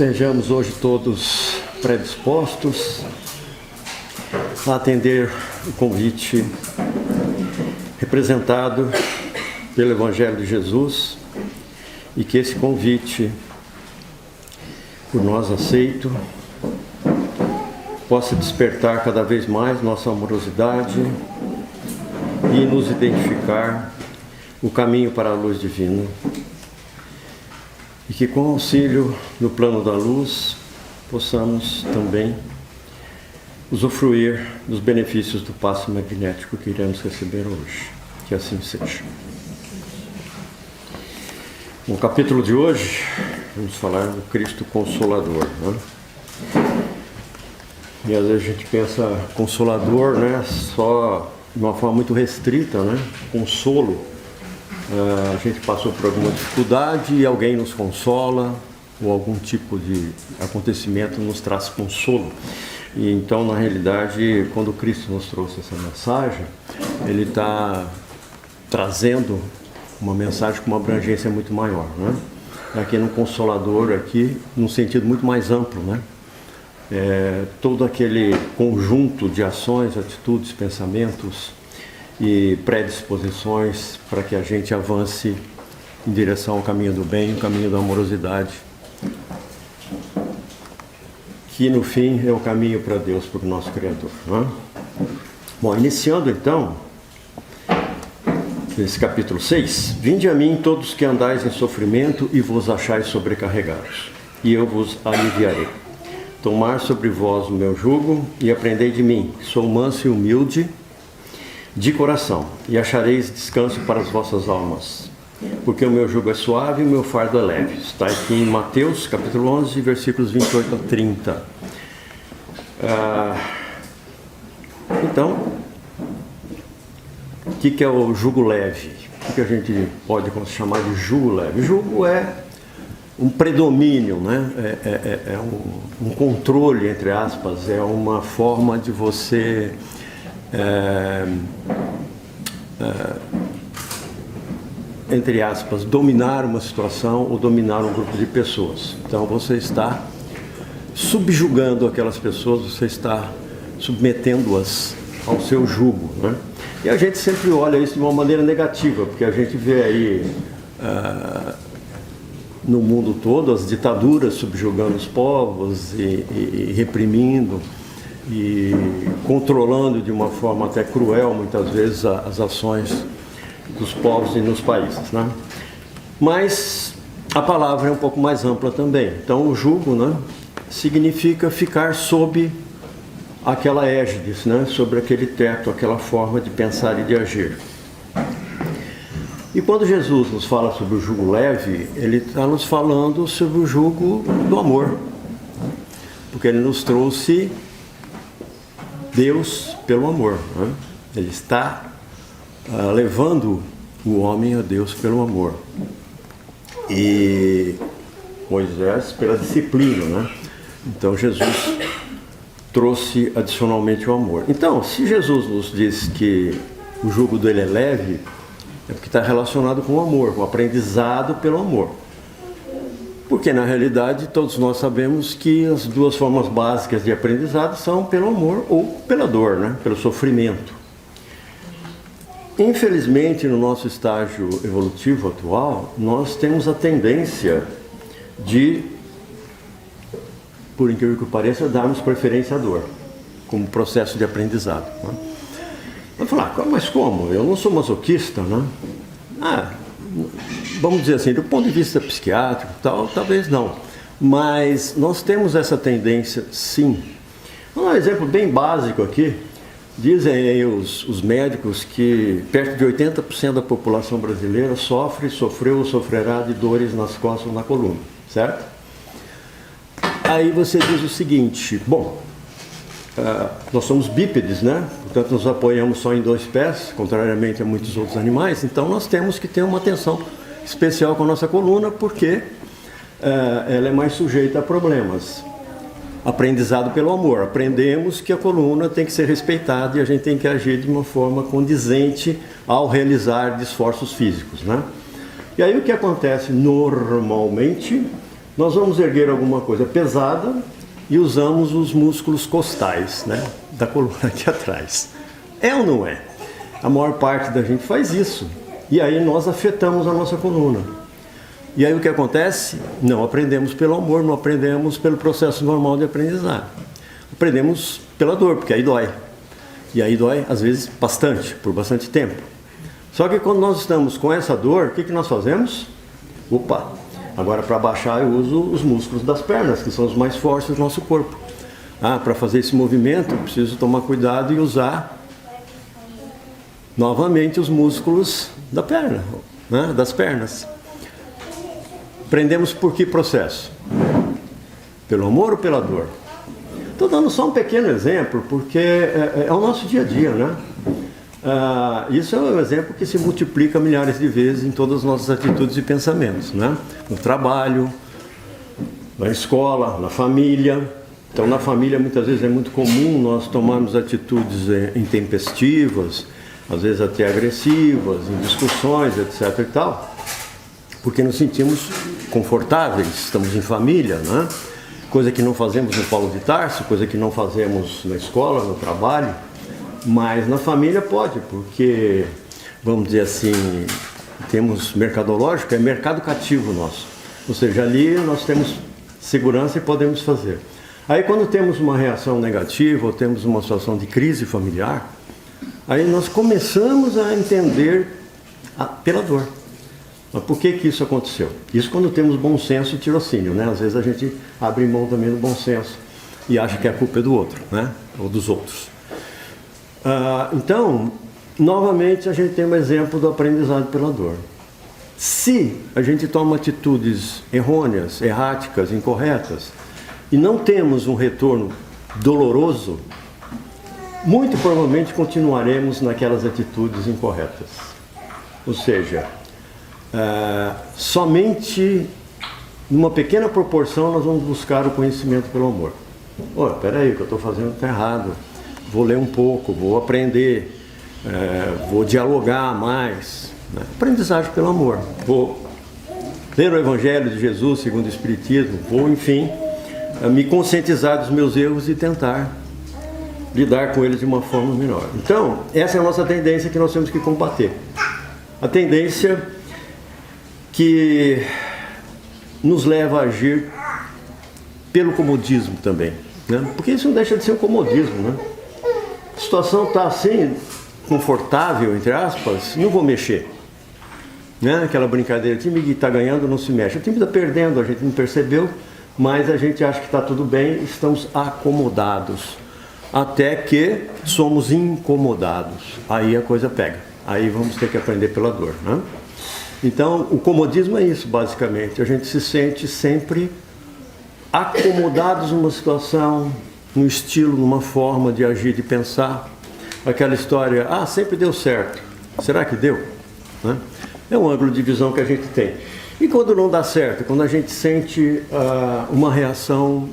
Estejamos hoje todos predispostos a atender o convite representado pelo Evangelho de Jesus e que esse convite, por nós aceito, possa despertar cada vez mais nossa amorosidade e nos identificar o caminho para a luz divina. E que com o auxílio do plano da luz possamos também usufruir dos benefícios do passe magnético que iremos receber hoje. Que assim seja. No capítulo de hoje, vamos falar do Cristo Consolador, né? E às vezes a gente pensa Consolador, né, só de uma forma muito restrita, né? Consolo. A gente passou por alguma dificuldade e alguém nos consola, ou algum tipo de acontecimento nos traz consolo. E então, na realidade, quando Cristo nos trouxe essa mensagem, Ele está trazendo uma mensagem com uma abrangência muito maior, né? Aqui no Consolador, aqui, num sentido muito mais amplo, né? Todo aquele conjunto de ações, atitudes, pensamentos e predisposições para que a gente avance em direção ao caminho do bem, o caminho da amorosidade, que no fim é o caminho para Deus, para o nosso Criador, não é? Bom, iniciando então esse capítulo 6: Vinde a mim todos que andais em sofrimento e vos achais sobrecarregados, e eu vos aliviarei. Tomar sobre vós o meu jugo e aprendei de mim, que sou manso e humilde de coração, e achareis descanso para as vossas almas, porque o meu jugo é suave e o meu fardo é leve. Está aqui em Mateus, capítulo 11, versículos 28 a 30. Então, o que é o jugo leve? O que a gente pode chamar de jugo leve? Jugo é um predomínio, né? É um controle, entre aspas, é uma forma de você entre aspas, dominar uma situação ou dominar um grupo de pessoas. Então você está subjugando aquelas pessoas, você está submetendo-as ao seu jugo, né? E a gente sempre olha isso de uma maneira negativa, porque a gente vê aí no mundo todo as ditaduras subjugando os povos e reprimindo e controlando de uma forma até cruel, muitas vezes, as ações dos povos e nos países, né? Mas a palavra é um pouco mais ampla também. Então, o jugo, né, significa ficar sob aquela égide, né, sobre aquele teto, aquela forma de pensar e de agir. E quando Jesus nos fala sobre o jugo leve, Ele está nos falando sobre o jugo do amor, porque Ele nos trouxe Deus pelo amor, né? Ele está levando o homem a Deus pelo amor. E Moisés pela disciplina, né? Então Jesus trouxe adicionalmente o amor. Então, se Jesus nos diz que o jugo dele é leve, é porque está relacionado com o amor, com o aprendizado pelo amor. Porque, na realidade, todos nós sabemos que as duas formas básicas de aprendizado são pelo amor ou pela dor, né? Pelo sofrimento. Infelizmente, no nosso estágio evolutivo atual, nós temos a tendência de, por incrível que pareça, darmos preferência à dor, como processo de aprendizado, né? Vai falar, mas como? Eu não sou masoquista, né? Vamos dizer assim, do ponto de vista psiquiátrico, talvez não. Mas nós temos essa tendência, sim. Um exemplo bem básico aqui. Dizem aí os médicos que perto de 80% da população brasileira sofreu ou sofrerá de dores nas costas ou na coluna, certo? Aí você diz o seguinte: bom, nós somos bípedes, né? Portanto, nos apoiamos só em dois pés, contrariamente a muitos outros animais. Então, nós temos que ter uma atenção especial com a nossa coluna, porque ela é mais sujeita a problemas. Aprendizado pelo amor. Aprendemos que a coluna tem que ser respeitada e a gente tem que agir de uma forma condizente ao realizar esforços físicos, né? E aí o que acontece normalmente nós vamos erguer alguma coisa pesada e usamos os músculos costais, né, da coluna aqui atrás. É ou não é? A maior parte da gente faz isso. E aí nós afetamos a nossa coluna. E aí o que acontece? Não aprendemos pelo amor, não aprendemos pelo processo normal de aprendizagem. Aprendemos pela dor, porque aí dói. E aí dói, às vezes, bastante, por bastante tempo. Só que quando nós estamos com essa dor, o que nós fazemos? Opa, agora para baixar eu uso os músculos das pernas, que são os mais fortes do nosso corpo. Para fazer esse movimento, eu preciso tomar cuidado e usar novamente os músculos da perna, né, das pernas. Aprendemos por que processo? Pelo amor ou pela dor? Estou dando só um pequeno exemplo, porque é o nosso dia a dia, né? Isso é um exemplo que se multiplica milhares de vezes em todas as nossas atitudes e pensamentos, né? No trabalho, na escola, na família. Então, na família, muitas vezes é muito comum nós tomarmos atitudes intempestivas, às vezes até agressivas, em discussões, etc. e tal, porque nos sentimos confortáveis, estamos em família, né? Coisa que não fazemos no Paulo de Tarso, coisa que não fazemos na escola, no trabalho, mas na família pode, porque, vamos dizer assim, temos mercadológico, é mercado cativo nosso, ou seja, ali nós temos segurança e podemos fazer. Aí quando temos uma reação negativa ou temos uma situação de crise familiar, aí nós começamos a entender pela dor. Mas por que isso aconteceu? Isso quando temos bom senso e tirocínio, né? Às vezes a gente abre mão também do bom senso e acha que a culpa é do outro, né? Ou dos outros. Então, novamente a gente tem um exemplo do aprendizado pela dor. Se a gente toma atitudes errôneas, erráticas, incorretas, e não temos um retorno doloroso, muito provavelmente continuaremos naquelas atitudes incorretas. Ou seja, somente numa pequena proporção nós vamos buscar o conhecimento pelo amor. Peraí, o que eu estou fazendo está errado. Vou ler um pouco, vou aprender, vou dialogar mais. Né? Aprendizagem pelo amor. Vou ler o Evangelho de Jesus segundo o Espiritismo. Vou, enfim, me conscientizar dos meus erros e tentar lidar com eles de uma forma melhor. Então, essa é a nossa tendência que nós temos que combater. A tendência que nos leva a agir pelo comodismo também, né? Porque isso não deixa de ser um comodismo, né? A situação está assim, confortável, entre aspas, não vou mexer, né? Aquela brincadeira, o time que está ganhando não se mexe, o time está perdendo, a gente não percebeu, mas a gente acha que está tudo bem, estamos acomodados, até que somos incomodados, aí a coisa pega, aí vamos ter que aprender pela dor, né? Então, o comodismo é isso, basicamente. A gente se sente sempre acomodados numa situação, num estilo, numa forma de agir, de pensar. Aquela história, sempre deu certo. Será que deu? Né? É um ângulo de visão que a gente tem. E quando não dá certo? Quando a gente sente uma reação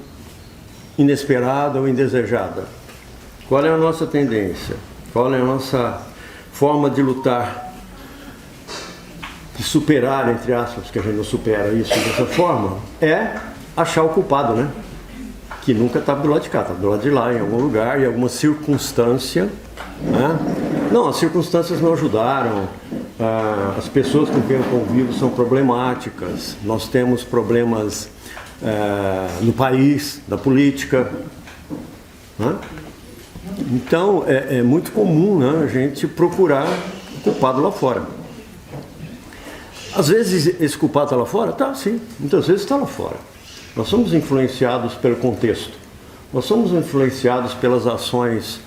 inesperada ou indesejada. Qual é a nossa tendência? Qual é a nossa forma de lutar? De superar, entre aspas, que a gente não supera isso dessa forma, é achar o culpado, né? Que nunca está do lado de cá, está do lado de lá, em algum lugar, em alguma circunstância, né? Não, as circunstâncias não ajudaram, as pessoas com quem eu convivo são problemáticas, nós temos problemas no país, na política, né? Então, é muito comum, né, a gente procurar o culpado lá fora. Às vezes esse culpado está lá fora? Tá, sim. Muitas vezes está lá fora. Nós somos influenciados pelo contexto. Nós somos influenciados pelas ações,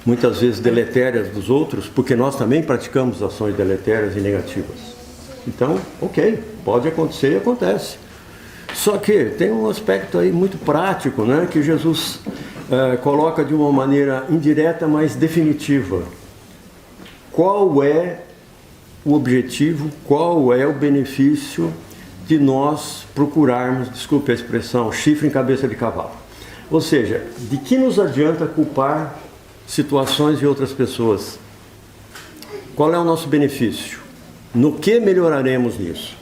muitas vezes deletérias dos outros, porque nós também praticamos ações deletérias e negativas. Então, ok, pode acontecer e acontece. Só que tem um aspecto aí muito prático, né, que Jesus coloca de uma maneira indireta, mas definitiva. Qual é o objetivo, qual é o benefício de nós procurarmos, desculpe a expressão, chifre em cabeça de cavalo? Ou seja, de que nos adianta culpar situações e outras pessoas? Qual é o nosso benefício? No que melhoraremos nisso?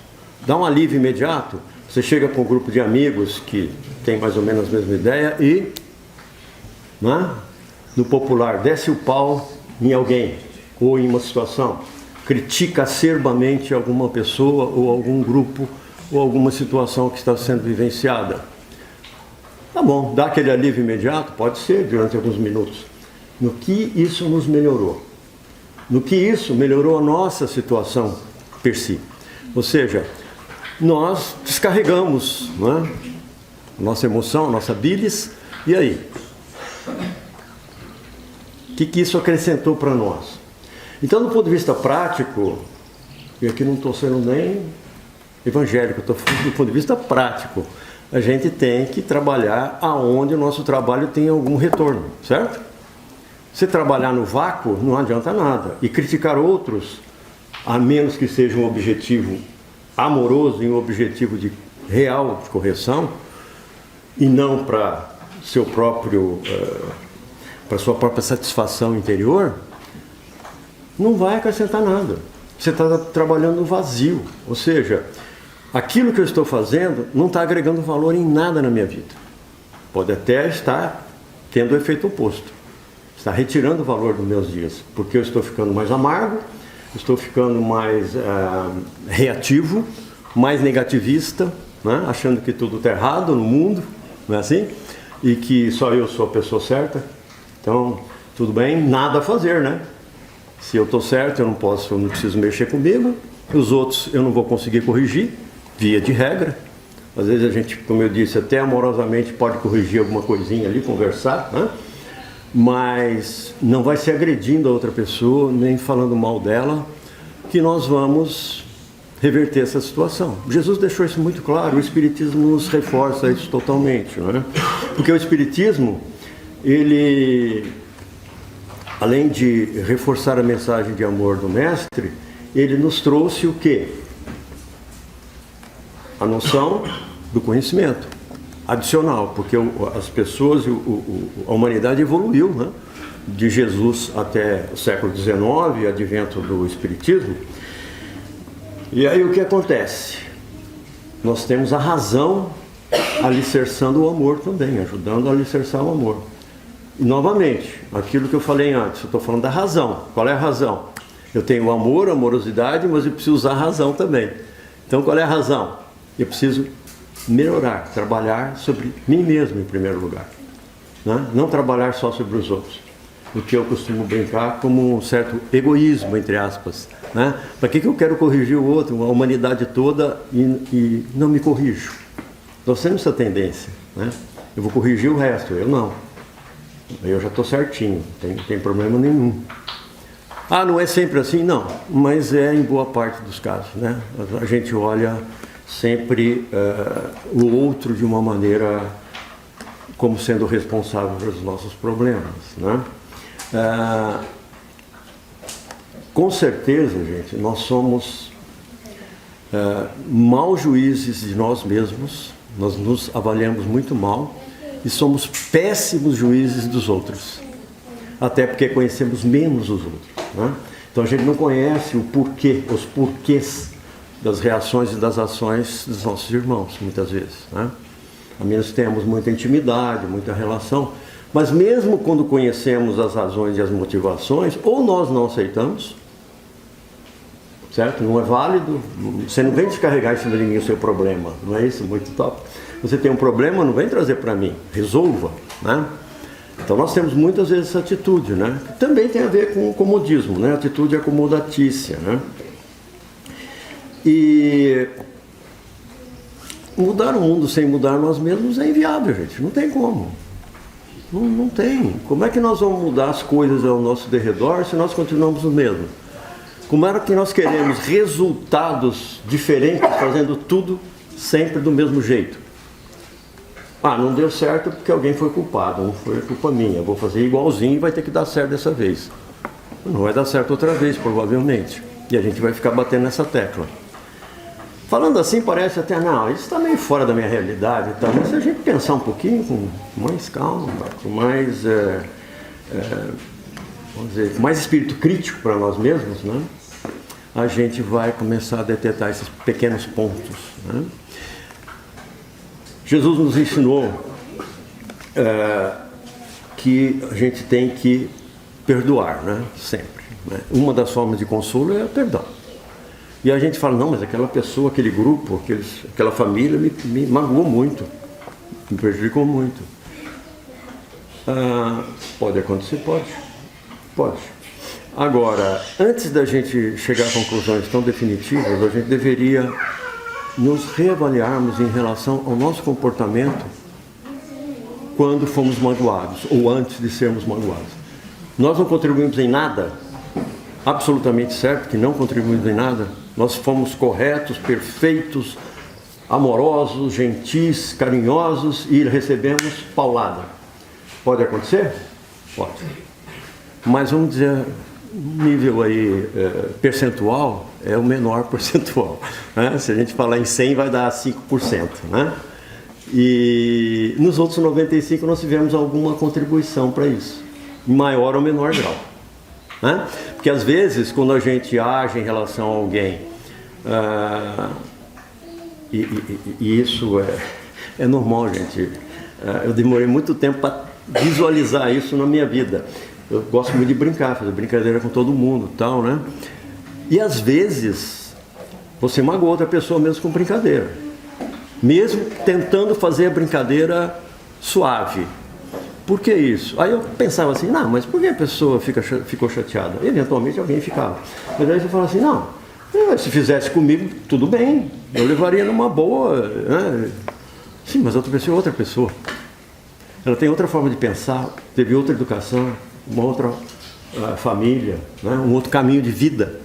Dá um alívio imediato? Você chega com um grupo de amigos que tem mais ou menos a mesma ideia e, né, no popular, desce o pau em alguém ou em uma situação, critica acerbamente alguma pessoa ou algum grupo ou alguma situação que está sendo vivenciada. Tá bom, dá aquele alívio imediato? Pode ser, durante alguns minutos. No que isso nos melhorou? No que isso melhorou a nossa situação per si? Ou seja, nós descarregamos, né, a nossa emoção, a nossa bilis, e aí? O que isso acrescentou para nós? Então, do ponto de vista prático, e aqui não estou sendo nem evangélico, estou falando do ponto de vista prático, a gente tem que trabalhar aonde o nosso trabalho tem algum retorno, certo? Se trabalhar no vácuo, não adianta nada. E criticar outros, a menos que seja um objetivo amoroso e um objetivo de real de correção, e não para seu próprio, para sua própria satisfação interior, não vai acrescentar nada. Você está trabalhando no vazio. Ou seja, aquilo que eu estou fazendo não está agregando valor em nada na minha vida. Pode até estar tendo o efeito oposto. Está retirando o valor dos meus dias. Porque eu estou ficando mais amargo, estou ficando mais reativo, mais negativista, né? Achando que tudo está errado no mundo, não é assim? E que só eu sou a pessoa certa. Então, tudo bem, nada a fazer, né? Se eu estou certo, eu não preciso mexer comigo. Os outros eu não vou conseguir corrigir, via de regra. Às vezes a gente, como eu disse, até amorosamente pode corrigir alguma coisinha ali, conversar, né? Mas não vai se agredindo a outra pessoa, nem falando mal dela, que nós vamos reverter essa situação. Jesus deixou isso muito claro, o Espiritismo nos reforça isso totalmente, né? Porque o Espiritismo, ele, além de reforçar a mensagem de amor do Mestre, ele nos trouxe o quê? A noção do conhecimento adicional, porque as pessoas, a humanidade evoluiu, né? De Jesus até o século XIX, advento do Espiritismo. E aí o que acontece? Nós temos a razão alicerçando o amor também, ajudando a alicerçar o amor. E novamente, aquilo que eu falei antes, eu estou falando da razão. Qual é a razão? Eu tenho o amor, a amorosidade, mas eu preciso usar a razão também. Então qual é a razão? Eu preciso melhorar, trabalhar sobre mim mesmo em primeiro lugar, né? Não trabalhar só sobre os outros, o que eu costumo brincar como um certo egoísmo, entre aspas, né? Para que eu quero corrigir o outro, a humanidade toda, e não me corrijo? Nós temos essa tendência, né? Eu vou corrigir o resto, eu não, eu já estou certinho, não tem problema nenhum. Ah, não é sempre assim? Não, mas é em boa parte dos casos, né? A gente olha sempre o outro de uma maneira como sendo responsável pelos nossos problemas, né? Com certeza, gente, nós somos maus juízes de nós mesmos, nós nos avaliamos muito mal e somos péssimos juízes dos outros, até porque conhecemos menos os outros, né? Então a gente não conhece o porquê, os porquês das reações e das ações dos nossos irmãos, muitas vezes, né? A menos que tenhamos muita intimidade, muita relação, mas mesmo quando conhecemos as razões e as motivações, ou nós não aceitamos, certo? Não é válido, você não vem descarregar em cima de mim o seu problema, não é isso? Muito top. Você tem um problema, não vem trazer para mim, resolva, né? Então nós temos muitas vezes essa atitude, né? Que também tem a ver com o comodismo, né? Atitude acomodatícia, né? E mudar o mundo sem mudar nós mesmos é inviável, gente. Não tem como. Não tem. Como é que nós vamos mudar as coisas ao nosso derredor se nós continuamos o mesmo? Como é que nós queremos resultados diferentes fazendo tudo sempre do mesmo jeito? Ah, não deu certo porque alguém foi culpado, não foi culpa minha. Eu vou fazer igualzinho e vai ter que dar certo dessa vez. Não vai dar certo outra vez, provavelmente. E a gente vai ficar batendo nessa tecla. Falando assim parece até, não, isso está meio fora da minha realidade e tal, mas se a gente pensar um pouquinho com mais calma, com mais, vamos dizer, com mais espírito crítico para nós mesmos, né? A gente vai começar a detectar esses pequenos pontos, né? Jesus nos ensinou que a gente tem que perdoar, né? Sempre. Né? Uma das formas de consolo é o perdão. E a gente fala, não, mas aquela pessoa, aquele grupo, aquela família me magoou muito, me prejudicou muito. Pode acontecer? Pode. Agora, antes da gente chegar a conclusões tão definitivas, a gente deveria nos reavaliarmos em relação ao nosso comportamento quando fomos magoados, ou antes de sermos magoados. Nós não contribuímos em nada, absolutamente certo que não contribuímos em nada. Nós fomos corretos, perfeitos, amorosos, gentis, carinhosos e recebemos paulada. Pode acontecer? Pode. Mas vamos dizer, nível aí percentual é o menor percentual. Né? Se a gente falar em 100 vai dar 5%. Né? E nos outros 95 nós tivemos alguma contribuição para isso, em maior ou menor grau. Né? Porque às vezes quando a gente age em relação a alguém, e isso é normal, gente. Eu demorei muito tempo para visualizar isso na minha vida. Eu gosto muito de brincar, fazer brincadeira com todo mundo e tal, né? E às vezes você magoa outra pessoa mesmo com brincadeira, mesmo tentando fazer a brincadeira suave. Por que isso? Aí eu pensava assim, não, mas por que a pessoa ficou chateada? Eventualmente alguém ficava. Mas aí você fala assim, não, se fizesse comigo, tudo bem, eu levaria numa boa. Né? Sim, mas outra pessoa é outra pessoa. Ela tem outra forma de pensar, teve outra educação, uma outra família, né? Um outro caminho de vida.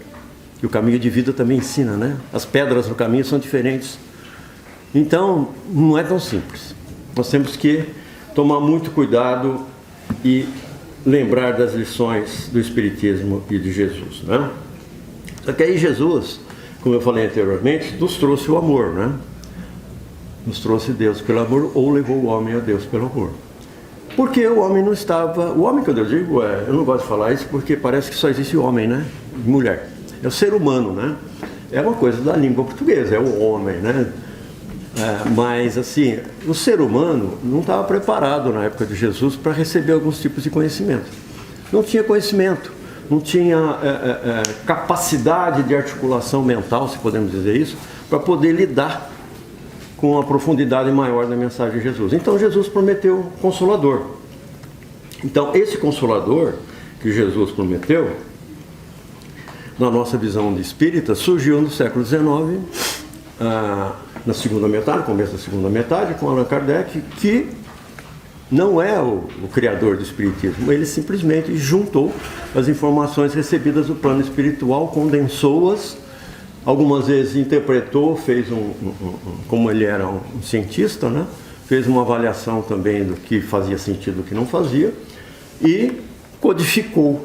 E o caminho de vida também ensina, né? As pedras no caminho são diferentes. Então, não é tão simples. Nós temos que tomar muito cuidado e lembrar das lições do Espiritismo e de Jesus, né? Só que aí Jesus, como eu falei anteriormente, nos trouxe o amor, né? Nos trouxe Deus pelo amor, ou levou o homem a Deus pelo amor. Porque o homem não estava... O homem que eu digo, eu não gosto de falar isso porque parece que só existe homem, né? E mulher. É o ser humano, né? É uma coisa da língua portuguesa, é o homem, né? Mas assim, o ser humano não estava preparado na época de Jesus para receber alguns tipos de conhecimento. Não tinha conhecimento, não tinha capacidade de articulação mental, se podemos dizer isso, para poder lidar com a profundidade maior da mensagem de Jesus. Então Jesus prometeu um Consolador. Então esse Consolador que Jesus prometeu, na nossa visão de espírita, surgiu no século XIX, na segunda metade, começo da segunda metade, com Allan Kardec, que não é o criador do espiritismo. Ele simplesmente juntou as informações recebidas do plano espiritual, condensou-as, algumas vezes interpretou, fez como ele era um cientista, né? Fez uma avaliação também do que fazia sentido e do que não fazia, e codificou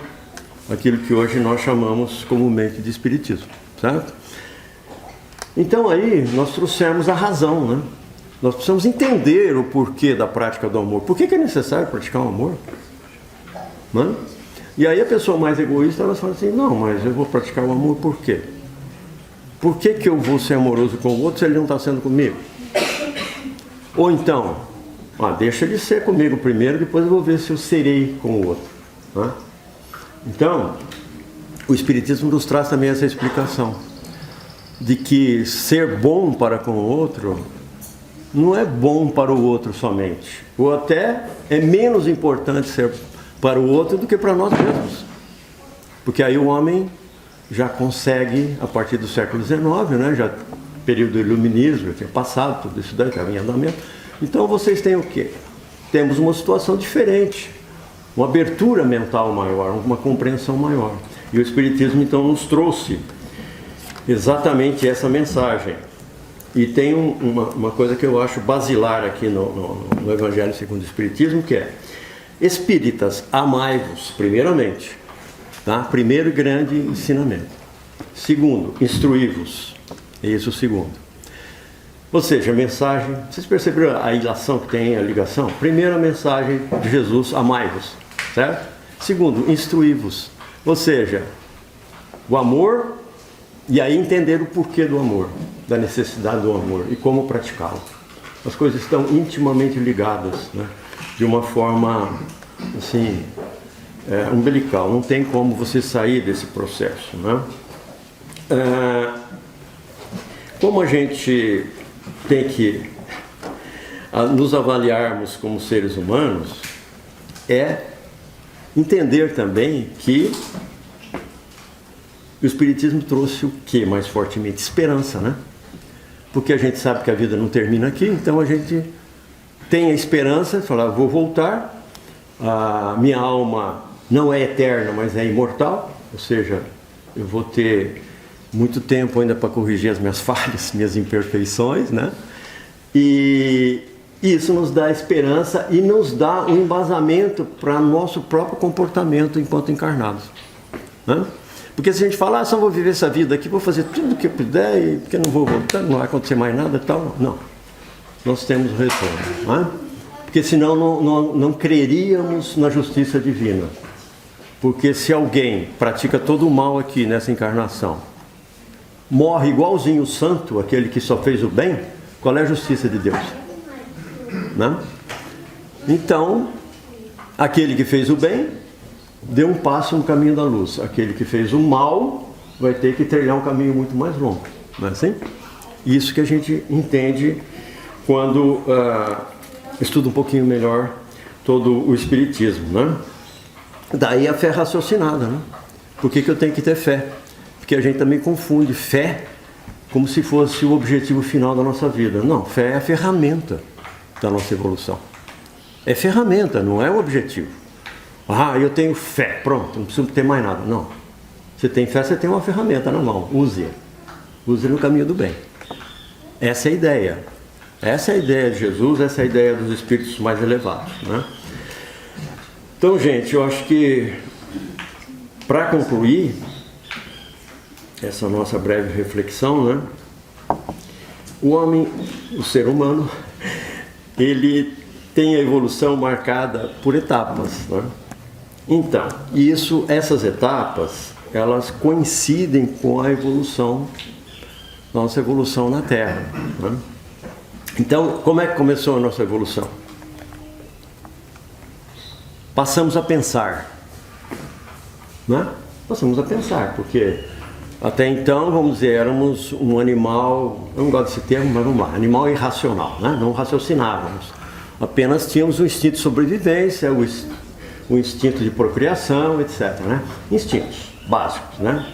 aquilo que hoje nós chamamos comumente de espiritismo, certo? Então aí nós trouxemos a razão, né? Nós precisamos entender o porquê da prática do amor. Por que é necessário praticar o amor? Né? E aí a pessoa mais egoísta, ela fala assim, não, mas eu vou praticar o amor por quê? Por que eu vou ser amoroso com o outro se ele não está sendo comigo? Ou então, deixa ele ser comigo primeiro, depois eu vou ver se eu serei com o outro. Né? Então, o Espiritismo nos traz também essa explicação de que ser bom para com o outro não é bom para o outro somente, ou até é menos importante ser para o outro do que para nós mesmos, porque aí o homem já consegue, a partir do século XIX, né, já período do iluminismo, já tinha passado tudo isso daí, estava em andamento. Então vocês têm o quê? Temos uma situação diferente, uma abertura mental maior, uma compreensão maior, e o Espiritismo então nos trouxe exatamente essa mensagem. E tem uma coisa que eu acho basilar aqui no Evangelho segundo o Espiritismo, que é: espíritas, amai-vos, primeiramente. Tá? Primeiro e grande ensinamento. Segundo, instruí-vos. Isso o segundo. Ou seja, a mensagem... Vocês perceberam a ilação que tem, a ligação? Primeira mensagem de Jesus, amai-vos. Certo? Segundo, instruí-vos. Ou seja, o amor... E aí entender o porquê do amor, da necessidade do amor e como praticá-lo. as coisas estão intimamente ligadas, né? De uma forma assim, umbilical. Não tem como você sair desse processo, né? Como a gente tem que nos avaliarmos como seres humanos, é entender também que o Espiritismo trouxe o que mais fortemente? Esperança, né? Porque a gente sabe que a vida não termina aqui, então a gente tem a esperança de falar, vou voltar, a minha alma não é eterna, mas é imortal, ou seja, eu vou ter muito tempo ainda para corrigir as minhas falhas, minhas imperfeições, né? E isso nos dá esperança e nos dá um embasamento para nosso próprio comportamento enquanto encarnados, né? Porque se a gente falar, só vou viver essa vida aqui, vou fazer tudo o que eu puder, e porque não vou voltar, não vai acontecer mais nada e tal, não. Nós temos retorno, né? Porque senão não creríamos na justiça divina. Porque se alguém pratica todo o mal aqui nessa encarnação, morre igualzinho o santo, aquele que só fez o bem, qual é a justiça de Deus? Né? Então, aquele que fez o bem, deu um passo no caminho da luz. Aquele que fez o mal, vai ter que trilhar um caminho muito mais longo. Não é assim? Isso que a gente entende quando estuda um pouquinho melhor todo o Espiritismo, né? Daí a fé raciocinada, né? Por que eu tenho que ter fé? Porque a gente também confunde fé como se fosse o objetivo final da nossa vida. Não, fé é a ferramenta da nossa evolução. É ferramenta, não é o objetivo. Ah, eu tenho fé, pronto, não preciso ter mais nada. Não. Você tem fé, você tem uma ferramenta na mão. Use-a. Use no caminho do bem. Essa é a ideia. Essa é a ideia de Jesus, essa é a ideia dos espíritos mais elevados, né? Então, gente, eu acho que, para concluir essa nossa breve reflexão, né? O homem, o ser humano, ele tem a evolução marcada por etapas, né? Então, essas etapas, elas coincidem com a evolução, nossa evolução na Terra, né? Então, como é que começou a nossa evolução? Passamos a pensar, né? Passamos a pensar, porque até então, vamos dizer, éramos um animal, eu não gosto desse termo, mas vamos lá, animal irracional, né? Não raciocinávamos, apenas tínhamos o instinto de sobrevivência, o instinto de procriação, etc., né? Instintos básicos, né?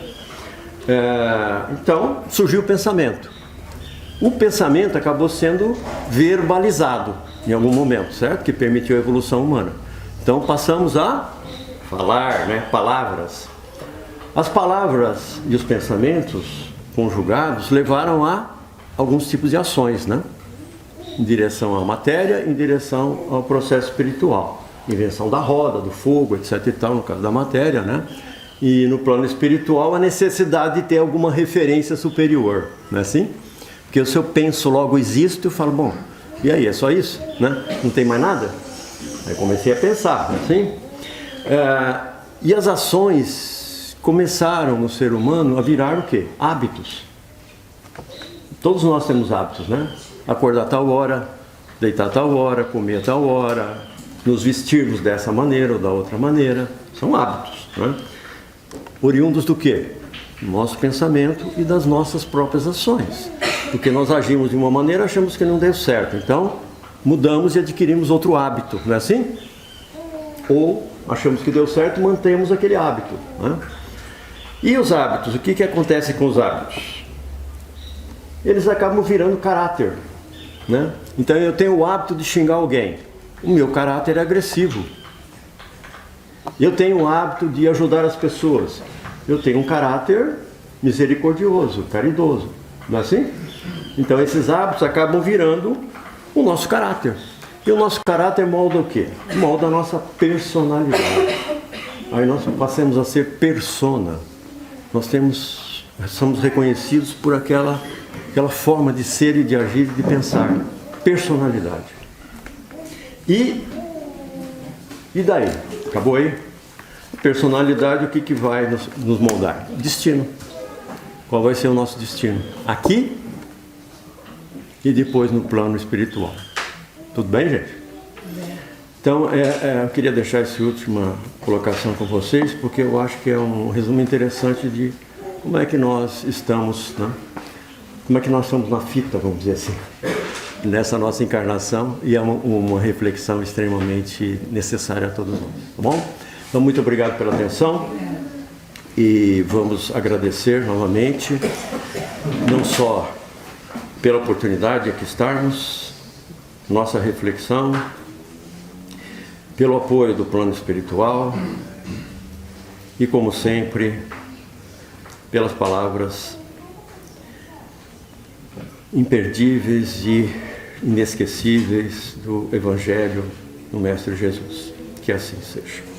Então, surgiu o pensamento. O pensamento acabou sendo verbalizado em algum momento, certo? Que permitiu a evolução humana. Então passamos a falar, né? Palavras. As palavras e os pensamentos conjugados levaram a alguns tipos de ações, né? Em direção à matéria, em direção ao processo espiritual. Invenção da roda, do fogo, etc. e tal, no caso da matéria, né? E no plano espiritual, a necessidade de ter alguma referência superior, não é assim? Porque se eu penso, logo existo, eu falo, bom, e aí, é só isso? Né? Não tem mais nada? Aí comecei a pensar, assim. E as ações começaram no ser humano a virar o quê? Hábitos. Todos nós temos hábitos, né? Acordar a tal hora, deitar a tal hora, comer a tal hora, nos vestirmos dessa maneira ou da outra maneira. São hábitos, né? Oriundos do quê? Do nosso pensamento e das nossas próprias ações. Porque nós agimos de uma maneira, achamos que não deu certo. Então, mudamos e adquirimos outro hábito, não é assim? Ou achamos que deu certo e mantemos aquele hábito, né? E os hábitos? O que acontece com os hábitos? Eles acabam virando caráter, né? Então, eu tenho o hábito de xingar alguém. O meu caráter é agressivo. Eu tenho o hábito de ajudar as pessoas. Eu tenho um caráter misericordioso, caridoso. Não é assim? Então esses hábitos acabam virando o nosso caráter. E o nosso caráter molda o quê? Molda a nossa personalidade. Aí nós passamos a ser persona. Nós somos reconhecidos por aquela forma de ser e de agir e de pensar. Personalidade. E daí? Acabou aí? Personalidade, o que vai nos moldar? Destino. Qual vai ser o nosso destino? Aqui e depois no plano espiritual. Tudo bem, gente? Então, eu queria deixar essa última colocação com vocês, porque eu acho que é um resumo interessante de como é que nós estamos, né? Como é que nós estamos na fita, vamos dizer assim, nessa nossa encarnação, e é uma reflexão extremamente necessária a todos nós, tá bom? Então, muito obrigado pela atenção e vamos agradecer novamente, não só pela oportunidade de aqui estarmos, nossa reflexão, pelo apoio do plano espiritual e, como sempre, pelas palavras imperdíveis e inesquecíveis do Evangelho do Mestre Jesus. Que assim seja.